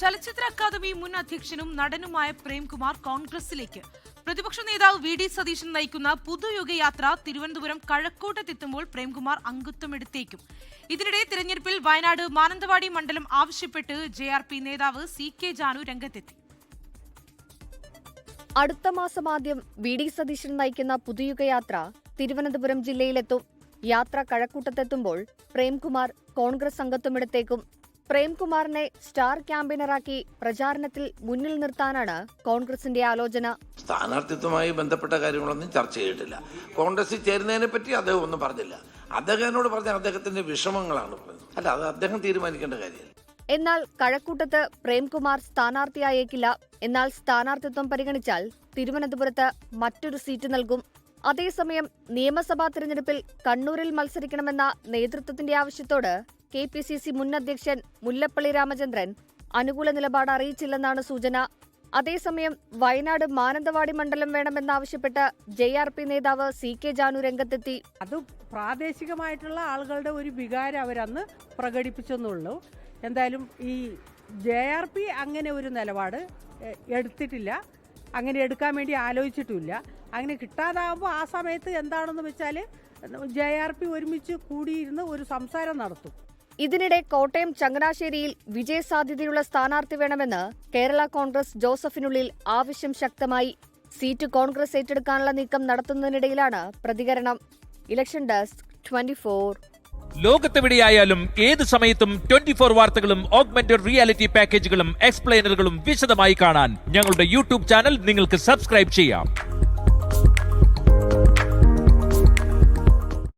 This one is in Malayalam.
ചലച്ചിത്ര അക്കാദമി മുൻ അധ്യക്ഷനും നടനുമായ പ്രേംകുമാർ കോൺഗ്രസിലേക്ക്. പ്രതിപക്ഷ നേതാവ് വി.ഡി. സതീശൻ നയിക്കുന്ന പുതുയുഗയാത്ര തിരുവനന്തപുരം കഴക്കൂട്ടത്തെത്തുമ്പോൾ പ്രേംകുമാർ അംഗത്വമെടുത്തേക്കും. ഇതിനിടെ തിരഞ്ഞെടുപ്പിൽ വയനാട് മാനന്തവാടി മണ്ഡലം ആവശ്യപ്പെട്ട് ജെ.ആർ.പി നേതാവ് സി.കെ. ജാനു രംഗത്തെത്തി. അടുത്ത മാസം ആദ്യം വി.ഡി. സതീശൻ നയിക്കുന്ന പുതുയുഗയാത്ര തിരുവനന്തപുരം ജില്ലയിലെത്തും. യാത്ര കഴക്കൂട്ടത്തെത്തുമ്പോൾ പ്രേംകുമാർ കോൺഗ്രസ് അംഗത്വമെടുത്തേക്കും. പ്രേംകുമാറിനെ സ്റ്റാർ ക്യാമ്പയിനറാക്കി പ്രചാരണത്തിൽ മുന്നിൽ നിർത്താനാണ് കോൺഗ്രസിന്റെ ആലോചന. സ്ഥാനാർത്ഥിത്വവുമായി ബന്ധപ്പെട്ട കാര്യങ്ങളൊന്നും ചർച്ച ചെയ്തിട്ടില്ല. കോൺഗ്രസിൽ ചേരുന്നതിനെ പറ്റി അദ്ദേഹം ഒന്നും പറഞ്ഞില്ല. അദ്ദേഹത്തിനോട് പറഞ്ഞ അദ്ദേഹത്തിന്റെ വിഷമങ്ങളാണ് പറഞ്ഞത്. അല്ല, അത് അദ്ദേഹം തീരുമാനിക്കേണ്ട കാര്യമല്ല. എന്നാൽ കഴക്കൂട്ടത്ത് പ്രേംകുമാർ സ്ഥാനാർത്ഥിയായേക്കില്ല. എന്നാൽ സ്ഥാനാർത്ഥിത്വം പരിഗണിച്ചാൽ തിരുവനന്തപുരത്ത് മറ്റൊരു സീറ്റ് നൽകും. അതേസമയം നിയമസഭാ തിരഞ്ഞെടുപ്പിൽ കണ്ണൂരിൽ മത്സരിക്കണമെന്ന നേതൃത്വത്തിന്റെ ആവശ്യത്തോട് കെ.പി.സി.സി. മുൻ അധ്യക്ഷൻ മുല്ലപ്പള്ളി രാമചന്ദ്രൻ അനുകൂല നിലപാട് അറിയിച്ചില്ലെന്നാണ് സൂചന. അതേസമയം വയനാട് മാനന്തവാടി മണ്ഡലം വേണമെന്നാവശ്യപ്പെട്ട് ജെ.ആർ.പി നേതാവ് സി.കെ. ജാനു രംഗത്തെത്തി. അത് പ്രാദേശികമായിട്ടുള്ള ആളുകളുടെ ഒരു വികാരം അവരന്ന് പ്രകടിപ്പിച്ചെന്നുള്ളൂ. എന്തായാലും ഈ ജെ.ആർ.പി അങ്ങനെ ഒരു നിലപാട് എടുത്തിട്ടില്ല, അങ്ങനെ എടുക്കാൻ വേണ്ടി ആലോചിച്ചിട്ടുമില്ല. അങ്ങനെ കിട്ടാതാകുമ്പോൾ ആ സമയത്ത് എന്താണെന്ന് വെച്ചാൽ ജെ.ആർ.പി ഒരുമിച്ച് കൂടിയിരുന്ന് ഒരു സംസാരം നടത്തും. ഇതിനിടെ കോട്ടയം ചങ്ങനാശ്ശേരിയിൽ വിജയസാധ്യതയുള്ള സ്ഥാനാർത്ഥി വേണമെന്ന് കേരള കോൺഗ്രസ് ജോസഫിനുള്ളിൽ ആവശ്യം ശക്തമായി. സീറ്റ് കോൺഗ്രസ് ഏറ്റെടുക്കാനുള്ള നീക്കം നടത്തുന്നതിനിടയിലാണ് പ്രതികരണം. Election desk 24. ലോകത്തെവിടെയായാലും ഏത് സമയത്തും 24 വാർത്തകളും ഓഗ്മെന്റഡ് റിയാലിറ്റി പാക്കേജുകളും എക്സ്പ്ലെയിനറുകളും വിശദമായി കാണാൻ ഞങ്ങളുടെ യൂട്യൂബ് ചാനൽ നിങ്ങൾക്ക് സബ്സ്ക്രൈബ് ചെയ്യാം.